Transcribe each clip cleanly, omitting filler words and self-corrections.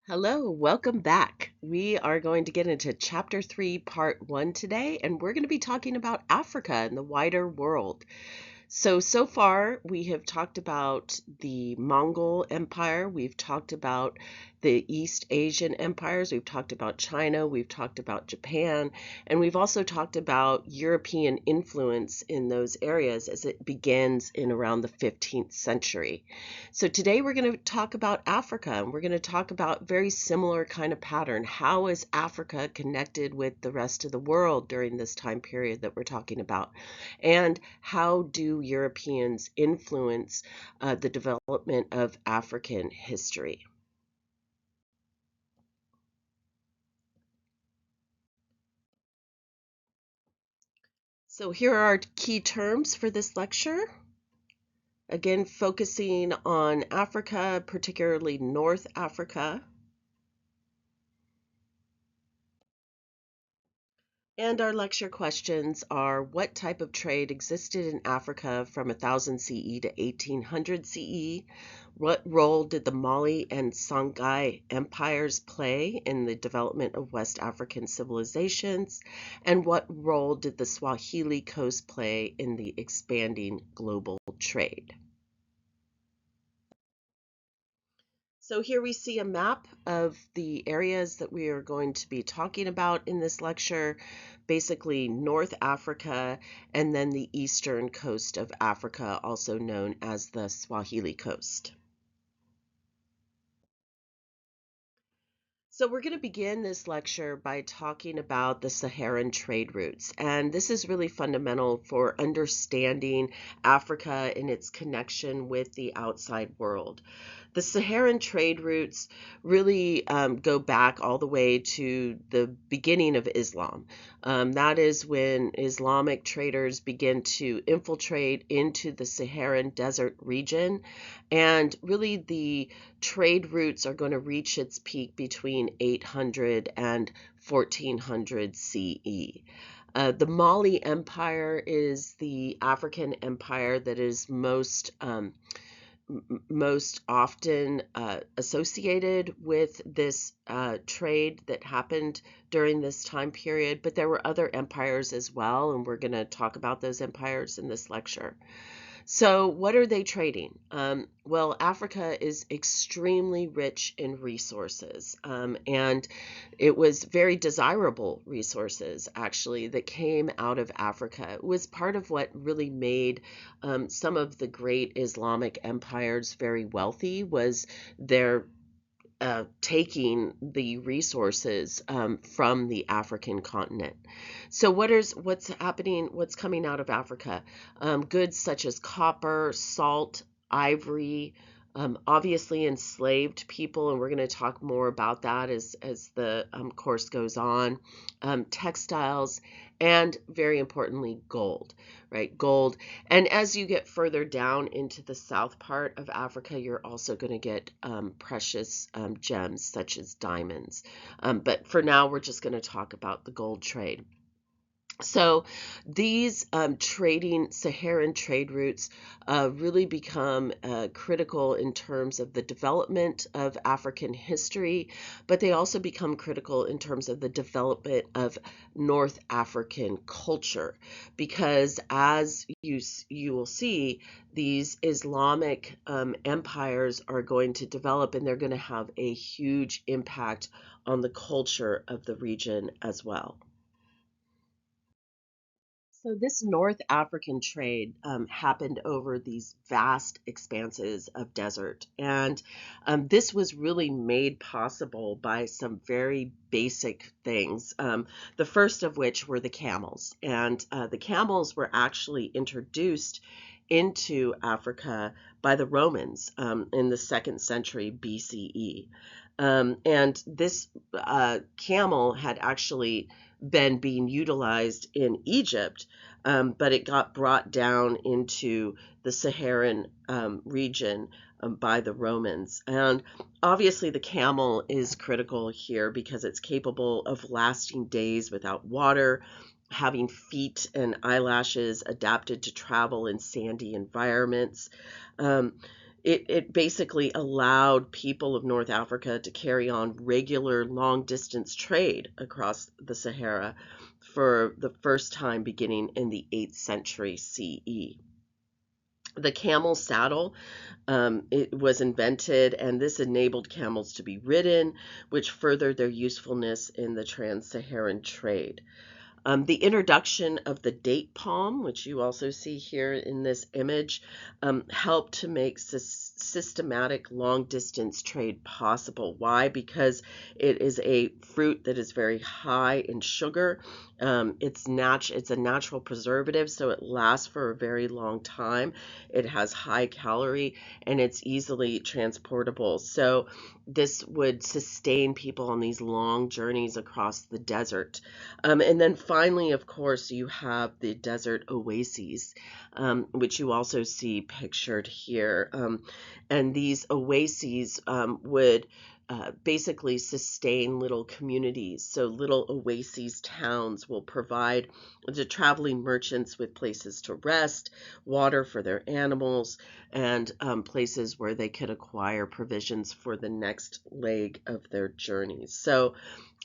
Hello, welcome back. We are going to get into Chapter 3, Part 1 today, and we're going to be talking about Africa and the wider world. So far, we have talked about the Mongol Empire, we've talked about the East Asian empires, we've talked about China, we've talked about Japan, and we've also talked about European influence in those areas as it begins in around the 15th century. So today we're going to talk about Africa, and we're going to talk about very similar kind of pattern. How is Africa connected with the rest of the world during this time period that we're talking about? And how do Europeans influence the development of African history? So here are our key terms for this lecture. Again, focusing on Africa, particularly North Africa. And our lecture questions are: what type of trade existed in Africa from 1000 CE to 1800 CE? What role did the Mali and Songhai empires play in the development of West African civilizations? And what role did the Swahili coast play in the expanding global trade? So here we see a map of the areas that we are going to be talking about in this lecture, basically North Africa and then the eastern coast of Africa, also known as the Swahili coast. So we're going to begin this lecture by talking about the Saharan trade routes. And this is really fundamental for understanding Africa and its connection with the outside world. The Saharan trade routes really go back all the way to the beginning of Islam. That is when Islamic traders begin to infiltrate into the Saharan desert region. And really, the trade routes are going to reach its peak between 800 and 1400 CE. The Mali Empire is the African empire that is most often associated with this trade that happened during this time period, but there were other empires as well, and we're going to talk about those empires in this lecture. So what are they trading? Well, Africa is extremely rich in resources, and it was very desirable resources, actually, that came out of Africa. It was part of what really made some of the great Islamic empires very wealthy, was their taking the resources from the African continent. So what's happening, what's coming out of Africa? Goods such as copper, salt, ivory, obviously enslaved people, and we're going to talk more about that as the course goes on, textiles, and very importantly, gold, right? Gold. And as you get further down into the south part of Africa, you're also going to get precious gems such as diamonds. But for now, we're just going to talk about the gold trade. So these Saharan trade routes really become critical in terms of the development of African history, but they also become critical in terms of the development of North African culture, because as you will see, these Islamic empires are going to develop, and they're going to have a huge impact on the culture of the region as well. So this North African trade happened over these vast expanses of desert, and this was really made possible by some very basic things. The first of which were the camels, and the camels were actually introduced into Africa by the Romans in the 2nd century BCE. And this camel had actually been being utilized in Egypt, but it got brought down into the Saharan region by the Romans. And obviously, the camel is critical here because it's capable of lasting days without water, having feet and eyelashes adapted to travel in sandy environments. it basically allowed people of North Africa to carry on regular long distance trade across the Sahara for the first time beginning in the 8th century CE. The camel saddle, it was invented, and this enabled camels to be ridden, which furthered their usefulness in the trans-Saharan trade. The introduction of the date palm, which you also see here in this image, helped to make systematic long distance trade possible. Why? Because it is a fruit that is very high in sugar. It's a natural preservative, so it lasts for a very long time. It has high calorie and it's easily transportable. So this would sustain people on these long journeys across the desert. And then finally, of course, you have the desert oases, which you also see pictured here. And these oases would basically sustain little communities. So little oases towns will provide the traveling merchants with places to rest, water for their animals, and places where they could acquire provisions for the next leg of their journeys. So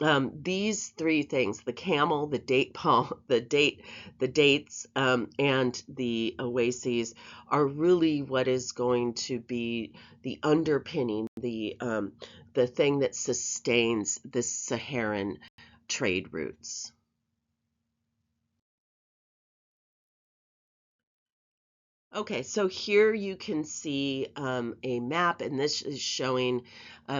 these three things, the camel, the date palm, the dates, and the oases, are really what is going to be the underpinning, the thing that sustains this Saharan trade routes. Okay, so here you can see a map, and this is showing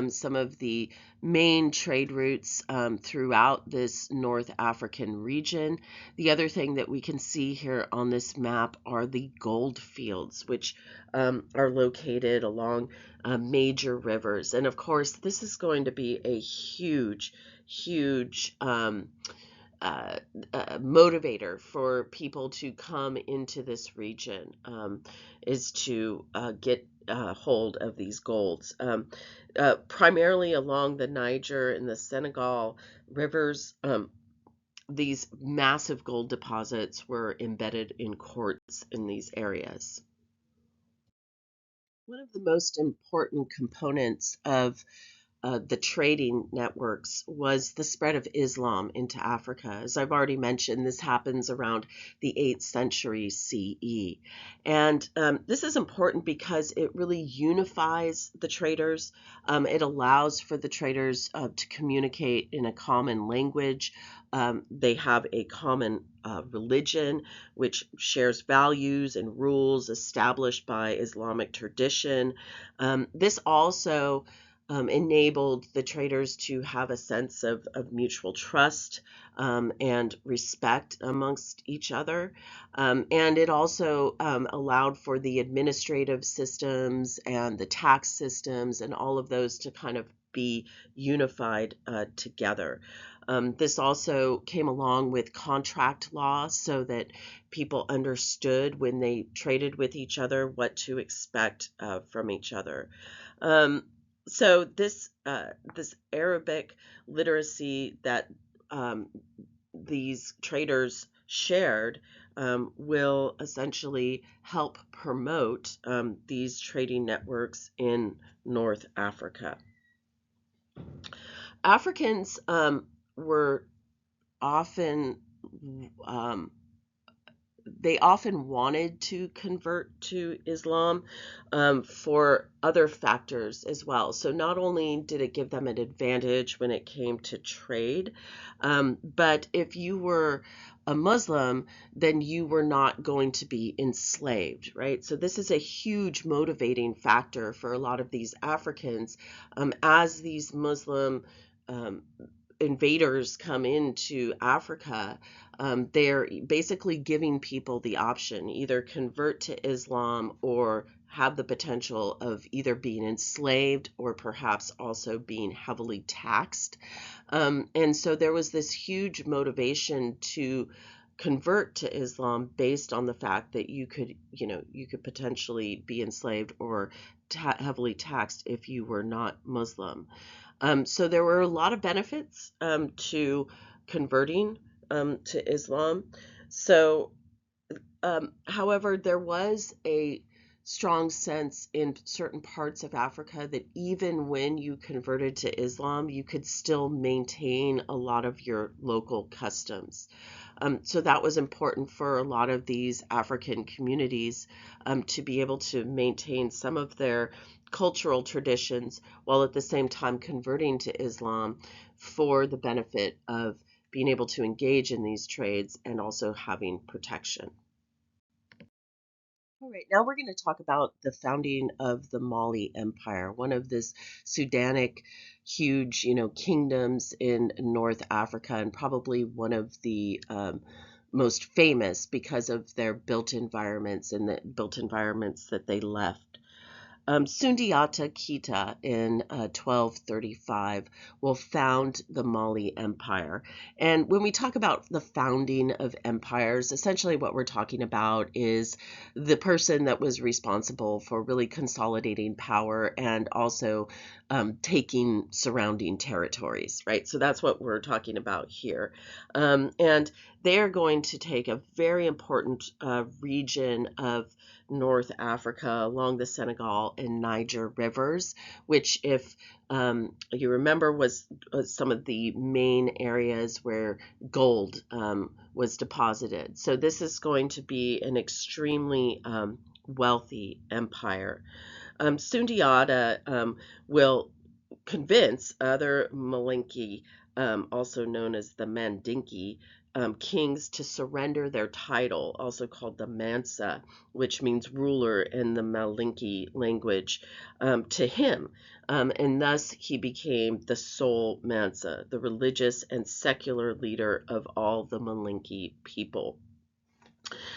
some of the main trade routes throughout this North African region. The other thing that we can see here on this map are the gold fields, which are located along major rivers. And of course, this is going to be a huge uh, motivator for people to come into this region, is to get hold of these golds. Primarily along the Niger and the Senegal rivers, these massive gold deposits were embedded in quartz in these areas. One of the most important components of the trading networks was the spread of Islam into Africa. As I've already mentioned, this happens around the 8th century CE. And this is important because it really unifies the traders. It allows for the traders to communicate in a common language. They have a common religion which shares values and rules established by Islamic tradition. This also enabled the traders to have a sense of mutual trust and respect amongst each other. And it also allowed for the administrative systems and the tax systems and all of those to kind of be unified together. This also came along with contract law so that people understood when they traded with each other what to expect from each other. Um, so this Arabic literacy that um, these traders shared will essentially help promote these trading networks in North Africa. Africans were often um, they often wanted to convert to Islam for other factors as well. So not only did it give them an advantage when it came to trade, but if you were a Muslim, then you were not going to be enslaved, right? So this is a huge motivating factor for a lot of these Africans as these Muslim um, invaders come into Africa. They're basically giving people the option either convert to Islam or have the potential of either being enslaved or perhaps also being heavily taxed. And so there was this huge motivation to convert to Islam based on the fact that you could potentially be enslaved or heavily taxed if you were not Muslim. So there were a lot of benefits to converting to Islam. So, however, there was a strong sense in certain parts of Africa that even when you converted to Islam, you could still maintain a lot of your local customs. So that was important for a lot of these African communities to be able to maintain some of their cultural traditions while at the same time converting to Islam for the benefit of being able to engage in these trades and also having protection. All right, now we're going to talk about the founding of the Mali Empire, one of this Sudanic huge, kingdoms in North Africa, and probably one of the most famous because of their built environments and the built environments that they left. Sundiata Keita in 1235 will found the Mali Empire. And when we talk about the founding of empires, essentially what we're talking about is the person that was responsible for really consolidating power and also taking surrounding territories, right? So that's what we're talking about here. And they're going to take a very important region of North Africa along the Senegal and Niger rivers, which, if you remember, was some of the main areas where gold was deposited. So this is going to be an extremely wealthy empire. Sundiata will convince other Malinke, also known as the Mandinki, kings to surrender their title, also called the Mansa, which means ruler in the Malinke language, to him. And thus he became the sole Mansa, the religious and secular leader of all the Malinke people.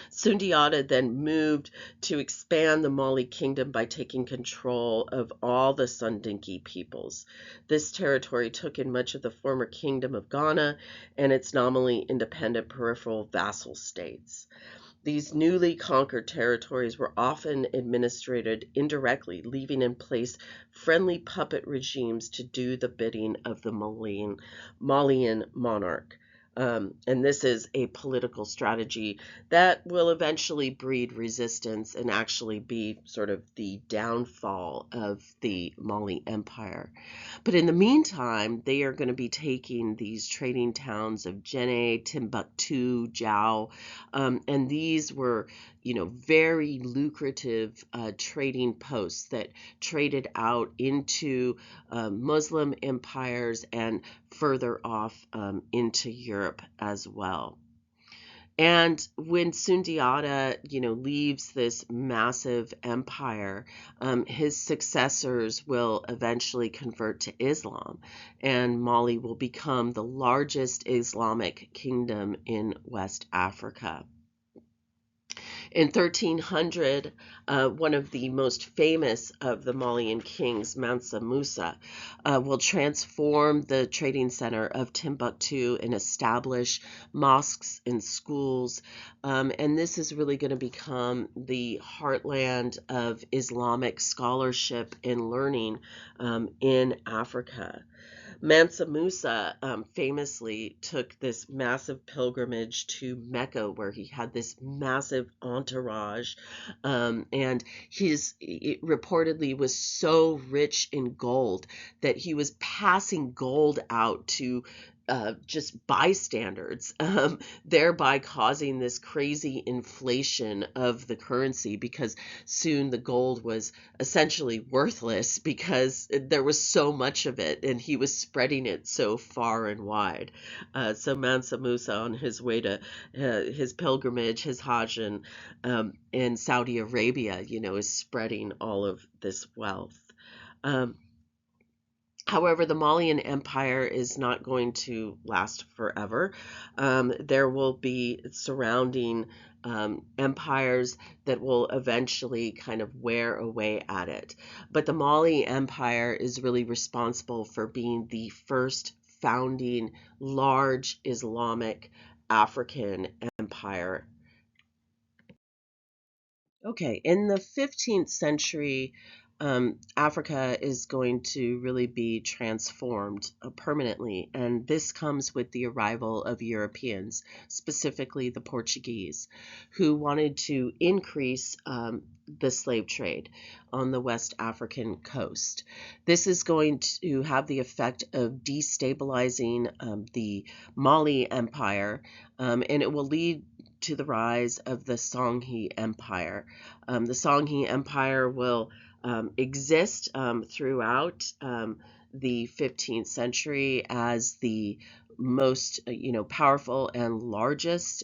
Sundiata then moved to expand the Mali kingdom by taking control of all the Sundinki peoples. This territory took in much of the former kingdom of Ghana and its nominally independent peripheral vassal states. These newly conquered territories were often administered indirectly, leaving in place friendly puppet regimes to do the bidding of the Malian monarch. And this is a political strategy that will eventually breed resistance and actually be sort of the downfall of the Mali Empire. But in the meantime, they are going to be taking these trading towns of Jenne, Timbuktu, Jau, and these were, very lucrative trading posts that traded out into Muslim empires and further off into Europe as well. And when Sundiata, leaves this massive empire, his successors will eventually convert to Islam, and Mali will become the largest Islamic kingdom in West Africa. In 1300, one of the most famous of the Malian kings, Mansa Musa, will transform the trading center of Timbuktu and establish mosques and schools. And this is really going to become the heartland of Islamic scholarship and learning in Africa. Mansa Musa famously took this massive pilgrimage to Mecca, where he had this massive entourage, and it reportedly was so rich in gold that he was passing gold out to just bystanders, thereby causing this crazy inflation of the currency, because soon the gold was essentially worthless because there was so much of it and he was spreading it so far and wide. So Mansa Musa, on his way to his pilgrimage, his Hajj in Saudi Arabia, is spreading all of this wealth. However, the Malian Empire is not going to last forever. There will be surrounding empires that will eventually kind of wear away at it. But the Mali Empire is really responsible for being the first founding large Islamic African empire. Okay, in the 15th century, Africa is going to really be transformed permanently, and this comes with the arrival of Europeans, specifically the Portuguese, who wanted to increase the slave trade on the West African coast. This is going to have the effect of destabilizing the Mali Empire, and it will lead to the rise of the Songhe Empire. The Songhe Empire will exist throughout the 15th century as the most powerful and largest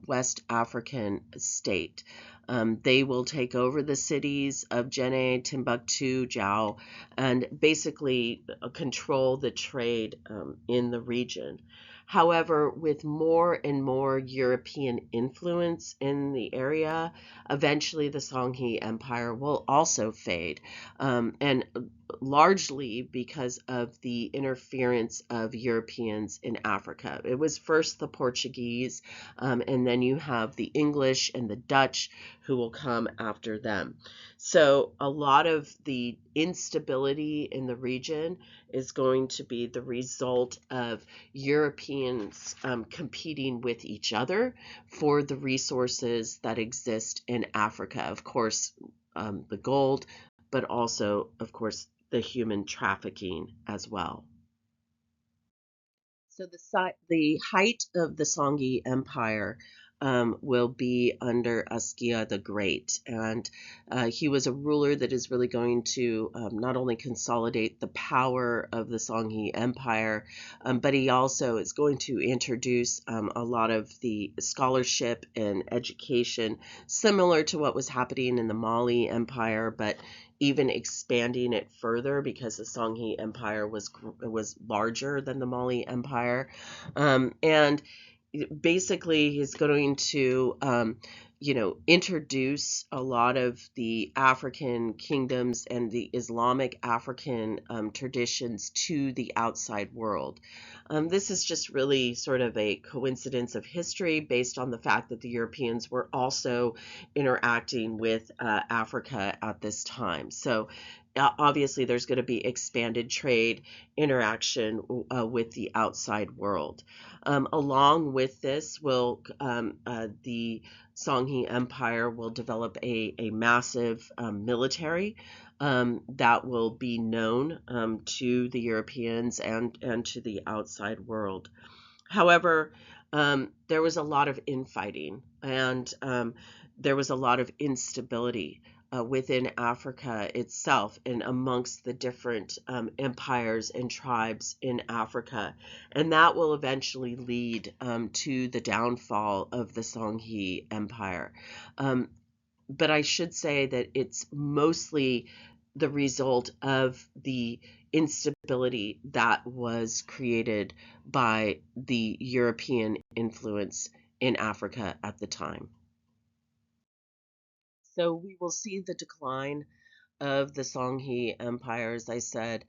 West African state. They will take over the cities of Djenné, Timbuktu, Jau, and basically control the trade in the region. However, with more and more European influence in the area, eventually the Songhe Empire will also fade. And largely because of the interference of Europeans in Africa. It was first the Portuguese, and then you have the English and the Dutch who will come after them. So a lot of the instability in the region is going to be the result of Europeans competing with each other for the resources that exist in Africa. Of course, the gold, but also, of course, the human trafficking as well. So the height of the Songhe Empire will be under Askia the Great, and he was a ruler that is really going to not only consolidate the power of the Songhe Empire, but he also is going to introduce a lot of the scholarship and education, similar to what was happening in the Mali Empire, but even expanding it further because the Songhe Empire was larger than the Mali Empire, and basically he's going to introduce a lot of the African kingdoms and the Islamic African traditions to the outside world. This is just really sort of a coincidence of history based on the fact that the Europeans were also interacting with Africa at this time. So obviously there's going to be expanded trade interaction with the outside world. Along with this will the Songhe Empire will develop a massive military that will be known to the Europeans and to the outside world. However, there was a lot of infighting and there was a lot of instability within Africa itself and amongst the different empires and tribes in Africa. And that will eventually lead to the downfall of the Songhe Empire. But I should say that it's mostly the result of the instability that was created by the European influence in Africa at the time. So we will see the decline of the Songhe Empire, as I said,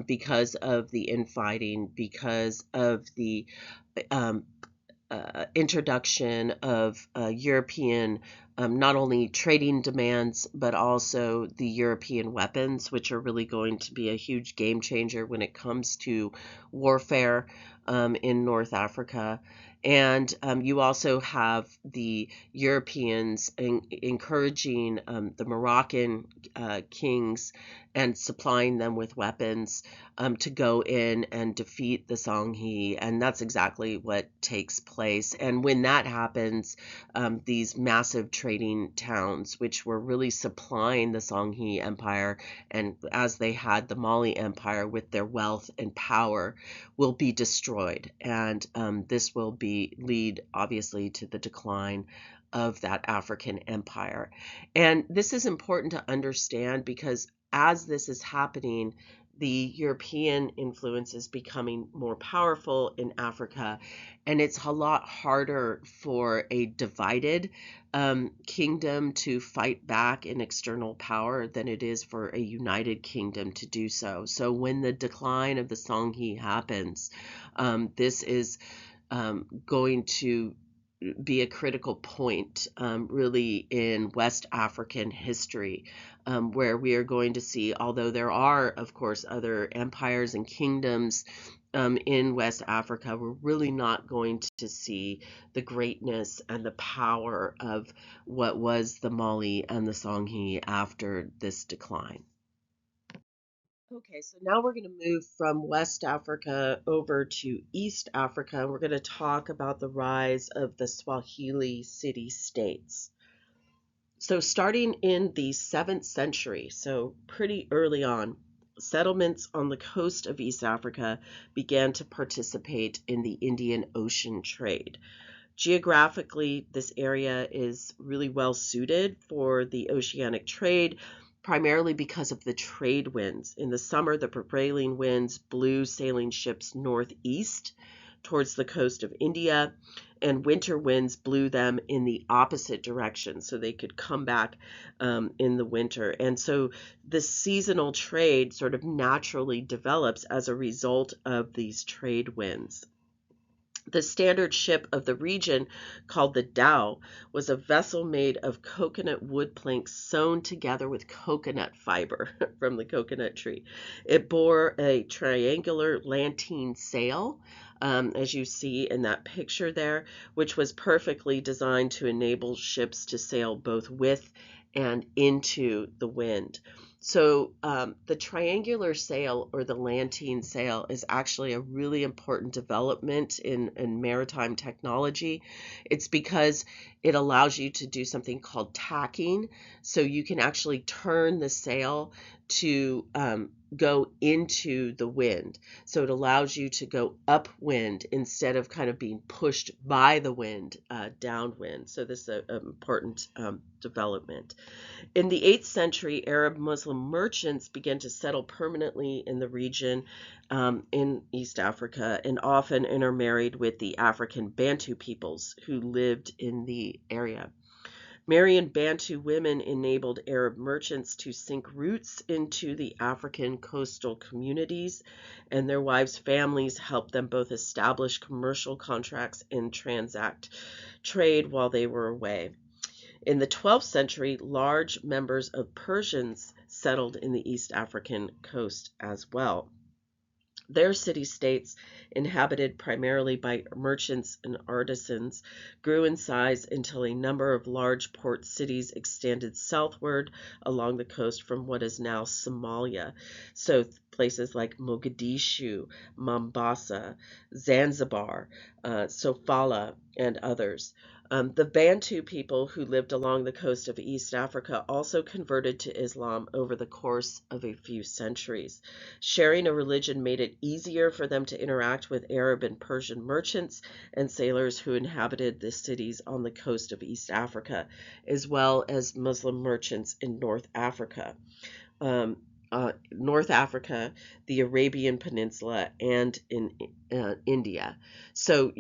because of the infighting, because of the um, introduction of European, not only trading demands, but also the European weapons, which are really going to be a huge game changer when it comes to warfare in North Africa. And you also have the Europeans encouraging the Moroccan kings and supplying them with weapons to go in and defeat the Songhe. And that's exactly what takes place. And when that happens, these massive trading towns, which were really supplying the Songhe Empire, and as they had the Mali Empire with their wealth and power, will be destroyed. And this will lead, obviously, to the decline of that African empire. And this is important to understand because as this is happening, the European influence is becoming more powerful in Africa, and it's a lot harder for a divided kingdom to fight back an external power than it is for a united kingdom to do so. So when the decline of the Songhe happens, this is going to be a critical point, really, in West African history, where we are going to see, although there are, of course, other empires and kingdoms in West Africa, we're really not going to see the greatness and the power of what was the Mali and the Songhay after this decline. Okay, so now we're going to move from West Africa over to East Africa. We're going to talk about the rise of the Swahili city-states. So starting in the 7th century, so pretty early on, settlements on the coast of East Africa began to participate in the Indian Ocean trade. Geographically, this area is really well suited for the oceanic trade, primarily because of the trade winds. In the summer, the prevailing winds blew sailing ships northeast towards the coast of India, and winter winds blew them in the opposite direction, so they could come back in the winter. And so the seasonal trade sort of naturally develops as a result of these trade winds. The standard ship of the region, called the dhow, was a vessel made of coconut wood planks sewn together with coconut fiber from the coconut tree. It bore a triangular lateen sail, as you see in that picture there, which was perfectly designed to enable ships to sail both with and into the wind. So the triangular sail, or the lateen sail, is actually a really important development in maritime technology. It's because it allows you to do something called tacking. So you can actually turn the sail to go into the wind. So it allows you to go upwind instead of kind of being pushed by the wind downwind. So this is an important development. In the 8th century, Arab Muslim merchants began to settle permanently in the region in East Africa, and often intermarried with the African Bantu peoples who lived in the area. Marrying Bantu women enabled Arab merchants to sink roots into the African coastal communities, and their wives' families helped them both establish commercial contracts and transact trade while they were away. In the 12th century, large numbers of Persians settled in the East African coast as well. Their city-states, inhabited primarily by merchants and artisans, grew in size until a number of large port cities extended southward along the coast from what is now Somalia. So places like Mogadishu, Mombasa, Zanzibar, Sofala, and others. The Bantu people who lived along the coast of East Africa also converted to Islam over the course of a few centuries. Sharing a religion made it easier for them to interact with Arab and Persian merchants and sailors who inhabited the cities on the coast of East Africa, as well as Muslim merchants in North Africa. North Africa, the Arabian Peninsula, and in India. So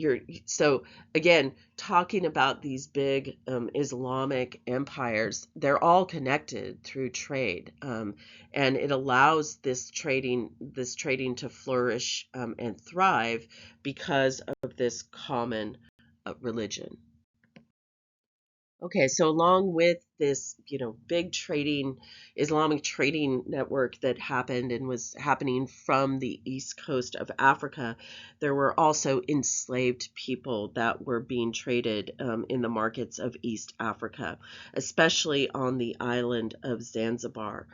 again, talking about these big Islamic empires, they're all connected through trade, and it allows this trading to flourish and thrive because of this common religion. Okay, so along with this, big Islamic trading network that happened and was happening from the east coast of Africa, there were also enslaved people that were being traded in the markets of East Africa, especially on the island of Zanzibar.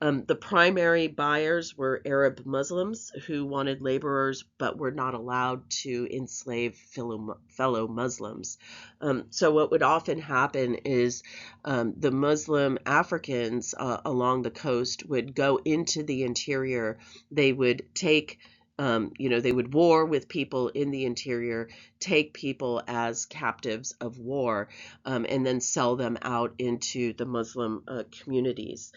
The primary buyers were Arab Muslims who wanted laborers but were not allowed to enslave fellow Muslims. So what would often happen is the Muslim Africans along the coast would go into the interior. They would take they would war with people in the interior, take people as captives of war, and then sell them out into the Muslim communities.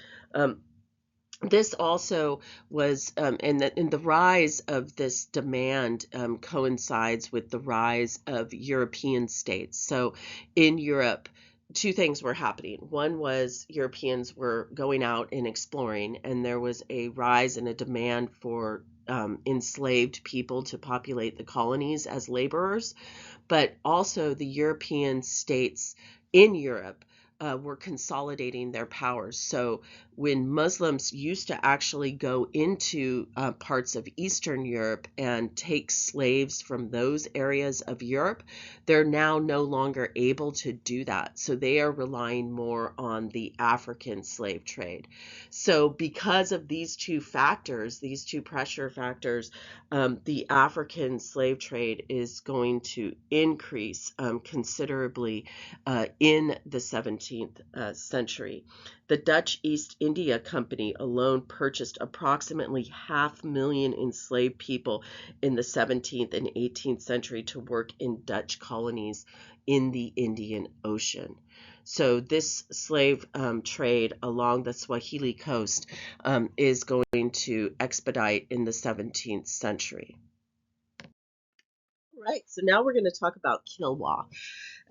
This also was, and the rise of this demand coincides with the rise of European states. So in Europe, two things were happening. One was Europeans were going out and exploring, and there was a rise in a demand for enslaved people to populate the colonies as laborers, but also the European states in Europe were consolidating their powers. So when Muslims used to actually go into parts of Eastern Europe and take slaves from those areas of Europe, they're now no longer able to do that. So they are relying more on the African slave trade. So because of these two factors, these two pressure factors, the African slave trade is going to increase considerably in the 17th century. The Dutch East India Company alone purchased approximately 500,000 enslaved people in the 17th and 18th century to work in Dutch colonies in the Indian Ocean. So this slave trade along the Swahili coast is going to expedite in the 17th century. Right, so now we're going to talk about Kilwa.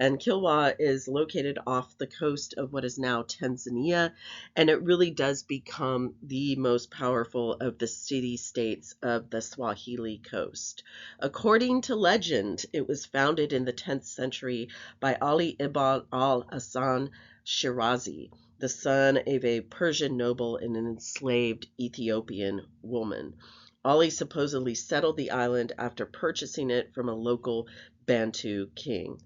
And Kilwa is located off the coast of what is now Tanzania, and it really does become the most powerful of the city-states of the Swahili coast. According to legend, it was founded in the 10th century by Ali ibn al-Hasan Shirazi, the son of a Persian noble and an enslaved Ethiopian woman. Ali supposedly settled the island after purchasing it from a local Bantu king.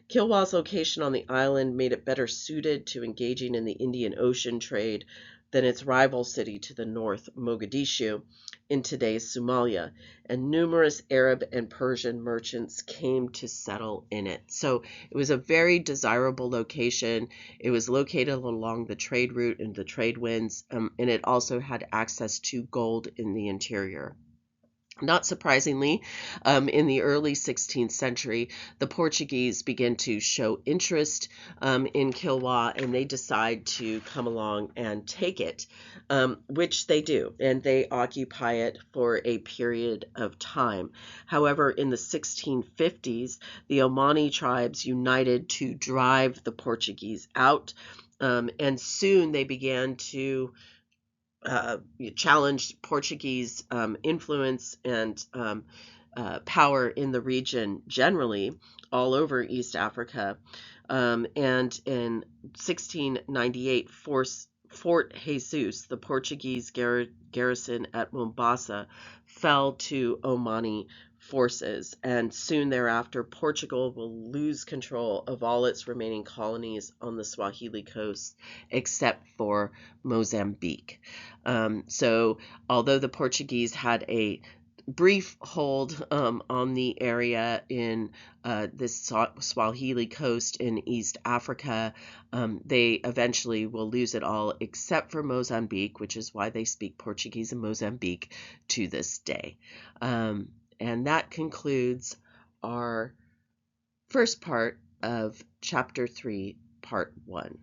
Kilwa's location on the island made it better suited to engaging in the Indian Ocean trade than its rival city to the north, Mogadishu, in today's Somalia, and numerous Arab and Persian merchants came to settle in it. So it was a very desirable location. It was located along the trade route and the trade winds, and it also had access to gold in the interior. Not surprisingly, in the early 16th century, the Portuguese began to show interest in Kilwa, and they decide to come along and take it, which they do, and they occupy it for a period of time. However, in the 1650s, the Omani tribes united to drive the Portuguese out, and soon they began to challenged Portuguese influence and power in the region generally, all over East Africa. And in 1698, Fort Jesus, the Portuguese garrison at Mombasa, fell to Omani forces, and soon thereafter, Portugal will lose control of all its remaining colonies on the Swahili coast, except for Mozambique. So although the Portuguese had a brief hold on the area in this Swahili coast in East Africa, they eventually will lose it all except for Mozambique, which is why they speak Portuguese in Mozambique to this day. And that concludes our first part of Chapter 3, Part 1.